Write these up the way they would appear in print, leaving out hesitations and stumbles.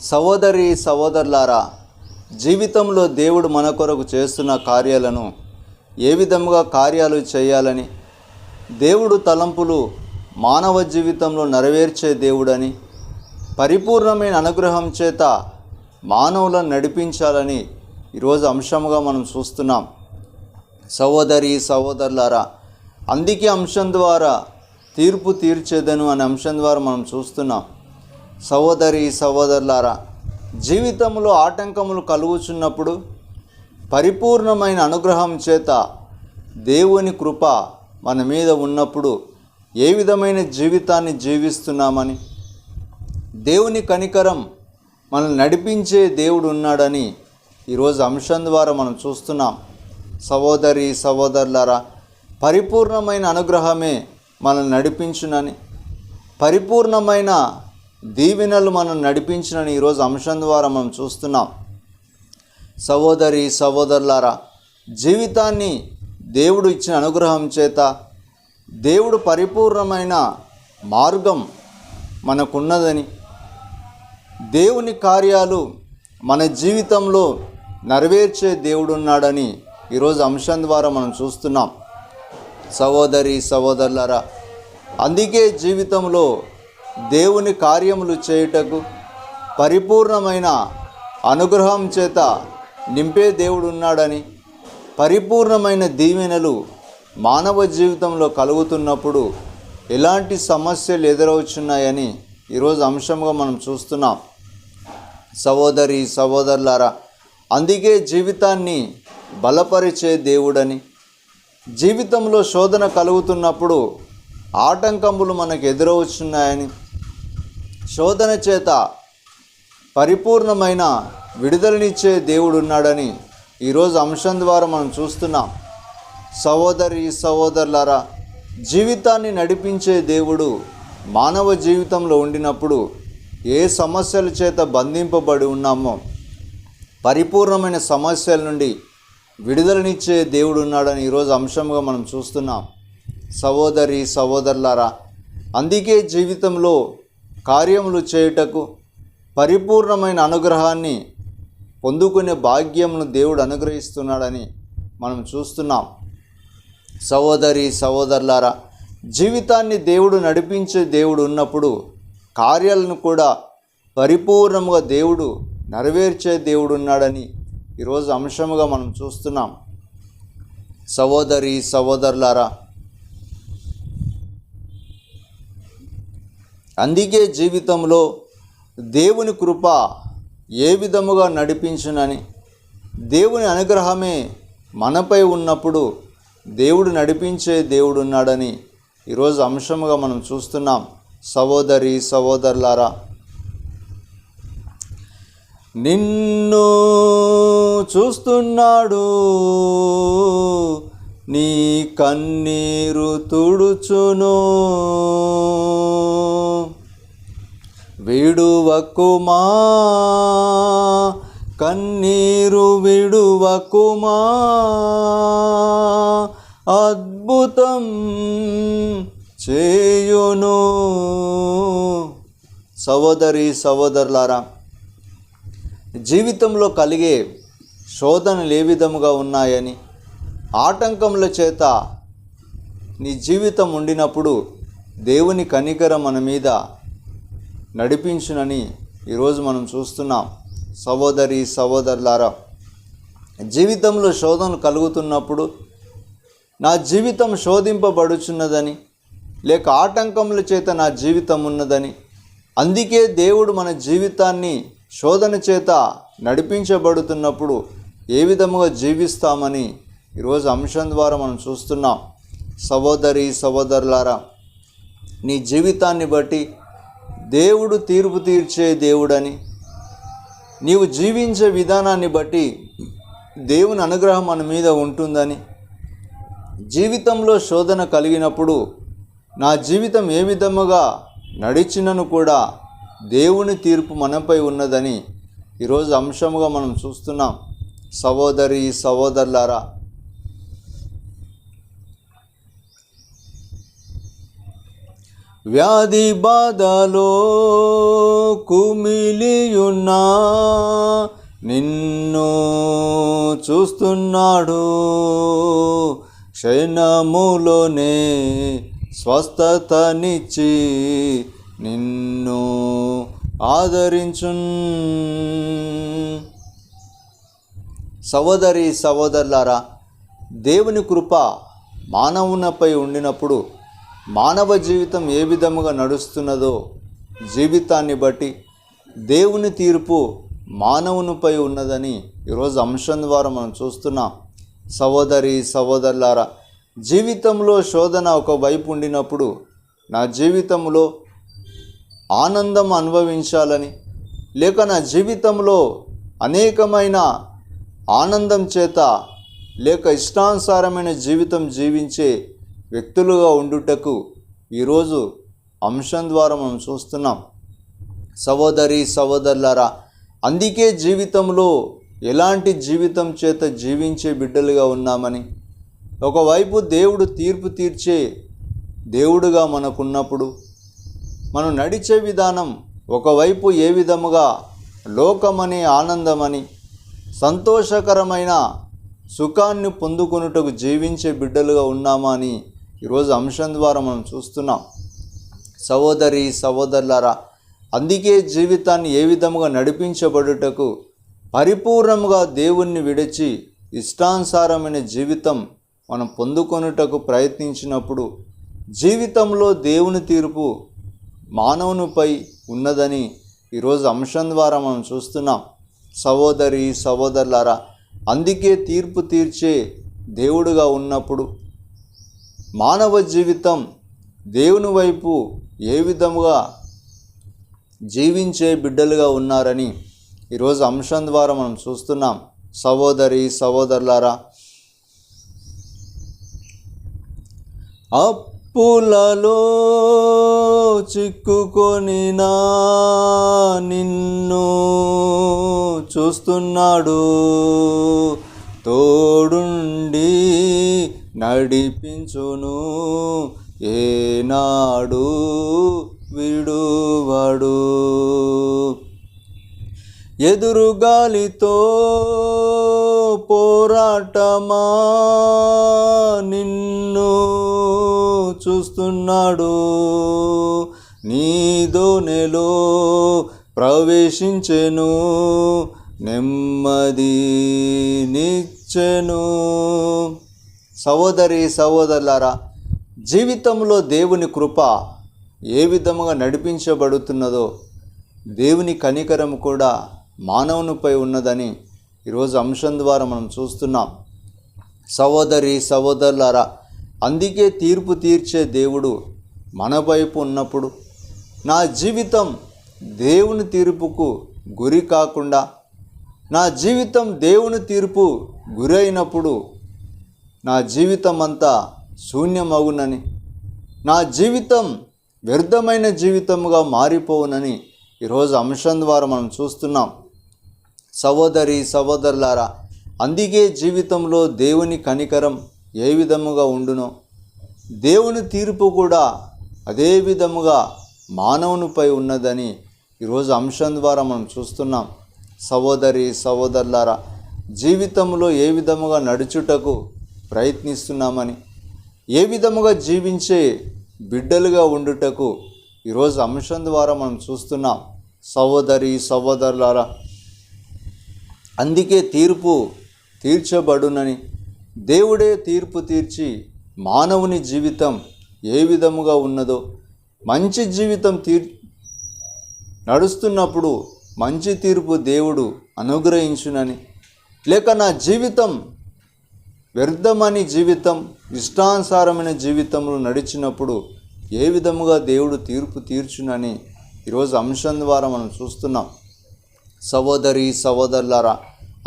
సహోదరి సహోదరులారా, జీవితంలో దేవుడు మన కొరకు చేస్తున్న కార్యాలను ఏ విధముగా కార్యాలు చేయాలని, దేవుడు తలంపులు మానవ జీవితంలో నెరవేర్చే దేవుడని, పరిపూర్ణమైన అనుగ్రహం చేత మానవులను నడిపించాలని ఈరోజు అంశంగా మనం చూస్తున్నాం. సహోదరి సహోదరులారా, అందుకే అంశం ద్వారా తీర్పు తీర్చేదను అనే అంశం ద్వారా మనం చూస్తున్నాం. సహోదరి సహోదరులారా, జీవితంలో ఆటంకములు కలుగుచున్నప్పుడు పరిపూర్ణమైన అనుగ్రహం చేత దేవుని కృప మన మీద ఉన్నప్పుడు ఏ విధమైన జీవితాన్ని జీవిస్తున్నామని, దేవుని కనికరం మనల్ని నడిపించే దేవుడు ఉన్నాడని ఈరోజు అంశం ద్వారా మనం చూస్తున్నాం. సహోదరి సహోదరులారా, పరిపూర్ణమైన అనుగ్రహమే మనల్ని నడిపించునని, పరిపూర్ణమైన దీవెనలు మనం నడిపించినని ఈరోజు అంశం ద్వారా మనం చూస్తున్నాం. సహోదరి సహోదరులారా, జీవితాన్ని దేవుడు ఇచ్చిన అనుగ్రహం చేత దేవుడు పరిపూర్ణమైన మార్గం మనకున్నదని, దేవుని కార్యాలు మన జీవితంలో నెరవేర్చే దేవుడు ఉన్నాడని ఈరోజు అంశం ద్వారా మనం చూస్తున్నాం. సహోదరి సహోదరులారా, అందుకే జీవితంలో దేవుని కార్యములు చేయుటకు పరిపూర్ణమైన అనుగ్రహం చేత నింపే దేవుడు ఉన్నాడని, పరిపూర్ణమైన దీవెనలు మానవ జీవితంలో కలుగుతున్నప్పుడు ఎలాంటి సమస్యలు ఎదురవుతున్నాయని ఈరోజు అంశంగా మనం చూస్తున్నాం. సహోదరి సహోదరులారా, అందుకే జీవితాన్ని బలపరిచే దేవుడని, జీవితంలో శోధన కలుగుతున్నప్పుడు ఆటంకములు మనకు ఎదురవుతున్నాయని, శోధన చేత పరిపూర్ణమైన విడుదలనిచ్చే దేవుడు ఉన్నాడని ఈరోజు అంశం ద్వారా మనం చూస్తున్నాం. సహోదరి సహోదరులారా, జీవితాన్ని నడిపించే దేవుడు మానవ జీవితంలో ఉండినప్పుడు ఏ సమస్యల చేత బంధింపబడి ఉన్నామో పరిపూర్ణమైన సమస్యల నుండి విడుదలనిచ్చే దేవుడు ఉన్నాడని ఈరోజు అంశంగా మనం చూస్తున్నాం. సహోదరి సహోదరులారా, అందుకే జీవితంలో కార్యములు చేయుటకు పరిపూర్ణమైన అనుగ్రహాన్ని పొందుకునే భాగ్యమును దేవుడు అనుగ్రహిస్తున్నాడని మనం చూస్తున్నాం. సహోదరి సహోదరులారా, జీవితాన్ని దేవుడు నడిపించే దేవుడు ఉన్నప్పుడు కార్యాలను కూడా పరిపూర్ణముగా దేవుడు నెరవేర్చే దేవుడు ఉన్నాడని ఈరోజు అంశముగా మనం చూస్తున్నాం. సహోదరి సహోదరులారా, అందుకే జీవితంలో దేవుని కృప ఏ విధముగా నడిపించునని, దేవుని అనుగ్రహమే మనపై ఉన్నప్పుడు దేవుడు నడిపించే దేవుడు ఉన్నాడని ఈరోజు అంశముగా మనం చూస్తున్నాం. సహోదరి సహోదరులారా, నిన్ను చూస్తున్నాడు, నీ కన్నీరు తుడుచును, విడువకుమా కన్నీరు విడువకుమా, అద్భుతం చేయును. సహోదరి సహోదరులారా, జీవితంలో కలిగే శోధనలు ఏ విధముగా ఉన్నాయని, ఆటంకముల చేత నీ జీవితం ఉండినప్పుడు దేవుని కనికరం మన మీద నడిపించునని ఈరోజు మనం చూస్తున్నాం. సహోదరి సహోదరులారా, జీవితంలో శోధనలు కలుగుతున్నప్పుడు నా జీవితం శోధింపబడుచున్నదని, లేక ఆటంకముల చేత నా జీవితం ఉన్నదని, అందుకే దేవుడు మన జీవితాన్ని శోధన చేత నడిపించబడుతున్నప్పుడు ఏ విధముగా జీవిస్తామని ఈరోజు అంశం ద్వారా మనం చూస్తున్నాం. సహోదరి సహోదరులారా, నీ జీవితాన్ని బట్టి దేవుడు తీర్పు తీర్చే దేవుడని, నీవు జీవించే విధానాన్ని బట్టి దేవుని అనుగ్రహం మన మీద ఉంటుందని, జీవితంలో శోధన కలిగినప్పుడు నా జీవితం ఏ విధముగా నడిచినను కూడా దేవుని తీర్పు మనపై ఉన్నదని ఈరోజు అంశముగా మనం చూస్తున్నాం. సహోదరి సహోదరులారా, వ్యాధి బాధలో కుమిలియున్నా నిన్ను చూస్తున్నాడు. క్షణములోనే స్వస్థతనిచ్చి నిన్ను ఆదరించున్. సహోదరి సహోదరులారా, దేవుని కృప మానవునిపై ఉండినప్పుడు మానవ జీవితం ఏ విధముగా నడుస్తున్నదో జీవితాన్ని బట్టి దేవుని తీర్పు మానవునిపై ఉన్నదని ఈరోజు అంశం ద్వారా మనం చూస్తున్నాం. సహోదరి సహోదరులారా, జీవితంలో శోధన ఒకవైపు ఉండినప్పుడు నా జీవితంలో ఆనందం అనుభవించాలని, లేక నా జీవితంలో అనేకమైన ఆనందం చేత లేక ఇష్టానుసారమైన జీవితం జీవించే వ్యక్తులుగా ఉండుటకు ఈరోజు అంశం ద్వారా మనం చూస్తున్నాం. సహోదరి సహోదరులారా, అందుకే జీవితంలో ఎలాంటి జీవితం చేత జీవించే బిడ్డలుగా ఉన్నామని, ఒకవైపు దేవుడు తీర్పు తీర్చే దేవుడుగా మనకున్నప్పుడు మనం నడిచే విధానం ఒకవైపు ఏ విధముగా లోకమని ఆనందమని సంతోషకరమైన సుఖాన్ని పొందుకొనుటకు జీవించే బిడ్డలుగా ఉన్నామా అని ఈరోజు అంశం ద్వారా మనం చూస్తున్నాం. సహోదరి సహోదరులారా, అందుకే జీవితాన్ని ఏ విధముగా నడిపించబడుటకు పరిపూర్ణముగా దేవుణ్ణి విడిచి ఇష్టానుసారమైన జీవితం మనం పొందుకొనుటకు ప్రయత్నించినప్పుడు జీవితంలో దేవుని తీర్పు మానవునిపై ఉన్నదని ఈరోజు అంశం ద్వారా మనం చూస్తున్నాం. సహోదరి సహోదరులారా, అందుకే తీర్పు తీర్చే దేవుడుగా ఉన్నప్పుడు మానవ జీవితం దేవుని వైపు ఏ విధముగా జీవించే బిడ్డలుగా ఉన్నారని ఈరోజు అంశం ద్వారా మనం చూస్తున్నాం. సహోదరి సహోదరులారా, అప్పులలో చిక్కుకొనినా నిన్ను చూస్తున్నాడు, తోడుండి నడిపించును, ఏనాడు విడువడు. ఎదురుగాలితో పోరాటమా నిన్ను చూస్తున్నాడు, నీదోనెలో ప్రవేశించెను, నెమ్మది నిచ్చెను. సహోదరి సహోదరులారా, జీవితంలో దేవుని కృప ఏ విధముగా నడిపించబడుతున్నదో దేవుని కనికరం కూడా మానవునిపై ఉన్నదని ఈరోజు అంశం ద్వారా మనం చూస్తున్నాం. సహోదరి సహోదరులారా, అందుకే తీర్పు తీర్చే దేవుడు మన వైపు ఉన్నప్పుడు నా జీవితం దేవుని తీర్పుకు గురి కాకుండా, నా జీవితం దేవుని తీర్పు గురి అయినప్పుడు నా జీవితం అంతా శూన్యమగునని, నా జీవితం వ్యర్థమైన జీవితముగా మారిపోవునని ఈరోజు అంశం ద్వారా మనం చూస్తున్నాం. సహోదరి సహోదరులారా, అందుకే జీవితంలో దేవుని కనికరం ఏ విధముగా ఉండునో దేవుని తీర్పు కూడా అదే విధముగా మానవునిపై ఉన్నదని ఈరోజు అంశం ద్వారా మనం చూస్తున్నాం. సహోదరి సహోదరులారా, జీవితంలో ఏ విధముగా నడుచుటకు ప్రయత్నిస్తున్నామని, ఏ విధముగా జీవించే బిడ్డలుగా ఉండుటకు ఈరోజు అంశం ద్వారా మనం చూస్తున్నాం. సహోదరి సహోదరులారా, అందుకే తీర్పు తీర్చబడునని, దేవుడే తీర్పు తీర్చి మానవుని జీవితం ఏ విధముగా ఉన్నదో మంచి జీవితం నడుస్తున్నప్పుడు మంచి తీర్పు దేవుడు అనుగ్రహించునని, లేక నా జీవితం వ్యర్థమని జీవితం ఇష్టానుసారమైన జీవితంలో నడిచినప్పుడు ఏ విధముగా దేవుడు తీర్పు తీర్చునని ఈరోజు అంశం ద్వారా మనం చూస్తున్నాం. సహోదరి సహోదరులారా,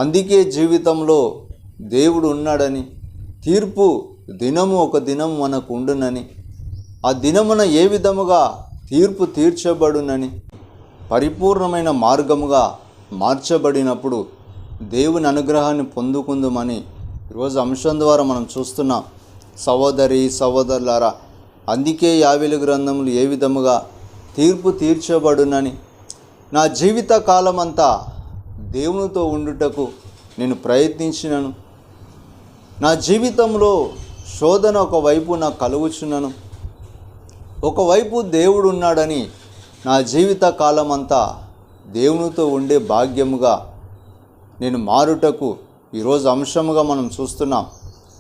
అందుకే జీవితంలో దేవుడు ఉన్నాడని, తీర్పు దినము ఒక దినం మనకు ఉండునని, ఆ దినమున ఏ విధముగా తీర్పు తీర్చబడునని, పరిపూర్ణమైన మార్గముగా మార్చబడినప్పుడు దేవుని అనుగ్రహాన్ని పొందుకుందుమని ఈరోజు అంశం ద్వారా మనం చూస్తున్నాం. సహోదరి సహోదరులారా, అందుకే యావేలు గ్రంథములు ఏ విధముగా తీర్పు తీర్చబడునని, నా జీవిత కాలమంతా దేవునితో ఉండుటకు నేను ప్రయత్నించినను. నా జీవితంలో శోధన ఒకవైపు నాకు కలుగుచున్నను, ఒకవైపు దేవుడు ఉన్నాడని నా జీవిత కాలమంతా దేవునితో ఉండే భాగ్యముగా నేను మారుటకు ఈరోజు అంశముగా మనం చూస్తున్నాం.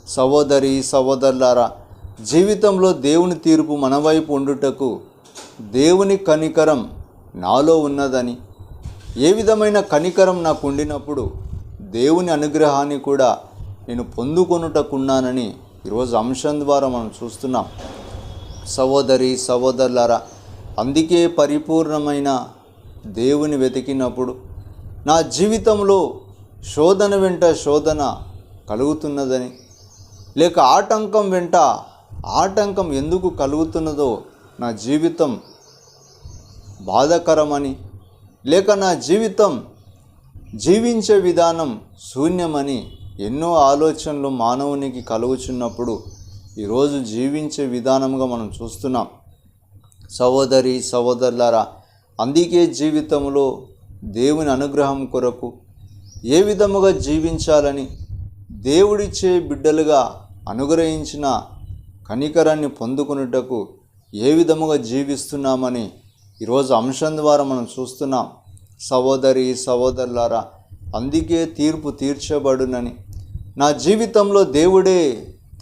సహోదరి సహోదరులారా, జీవితంలో దేవుని తీర్పు మన వైపు ఉండుటకు దేవుని కనికరం నాలో ఉన్నదని, ఏ విధమైన కనికరం నాకు ఉండినప్పుడు దేవుని అనుగ్రహాన్ని కూడా నేను పొందుకొనుటకున్నానని ఈరోజు అంశం ద్వారా మనం చూస్తున్నాం. సహోదరి సహోదరులారా, అందుకే పరిపూర్ణమైన దేవుని వెతికినప్పుడు నా జీవితంలో శోధన వెంట శోధన కలుగుతున్నదని, లేక ఆటంకం వెంట ఆటంకం ఎందుకు కలుగుతున్నదో, నా జీవితం బాధాకరమని, లేక నా జీవితం జీవించే విధానం శూన్యమని ఎన్నో ఆలోచనలు మానవునికి కలుగుచున్నప్పుడు ఈరోజు జీవించే విధానంగా మనం చూస్తున్నాం. సహోదరి సహోదరులారా, అందుకే జీవితంలో దేవుని అనుగ్రహం కొరకు ఏ విధముగా జీవించాలని, దేవుడిచ్చే బిడ్డలుగా అనుగ్రహించిన కనికరాన్ని పొందుకున్నటకు ఏ విధముగా జీవిస్తున్నామని ఈరోజు అంశం ద్వారా మనం చూస్తున్నాం. సహోదరి సహోదరులారా, అందుకే తీర్పు తీర్చబడునని, నా జీవితంలో దేవుడే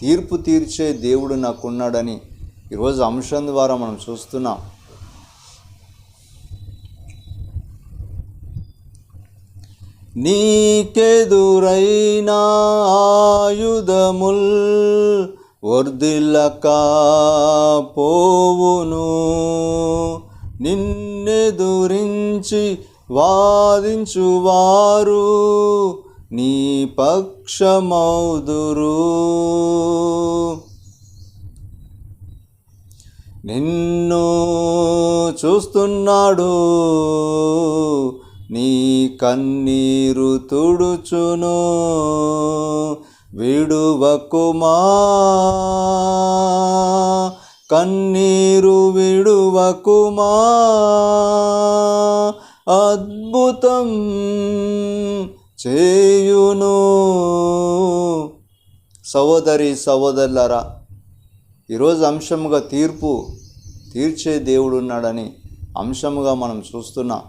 తీర్పు తీర్చే దేవుడు నాకున్నాడని ఈరోజు అంశం ద్వారా మనం చూస్తున్నాం. నీకెదురైన ఆయుధముల్ వర్ధిల్లక పోవును, నిన్నెదురించి వాదించువారు నీ పక్షమౌదురు. నిన్ను చూస్తున్నాడు, నీ కన్నీరు తుడుచును, విడువకుమా కన్నీరు విడువకుమా, అద్భుతం చేయును. సహోదరి సహోదరులారా, ఈరోజు అంశముగా తీర్పు తీర్చే దేవుడు ఉన్నాడని అంశముగా మనం చూస్తున్నాం.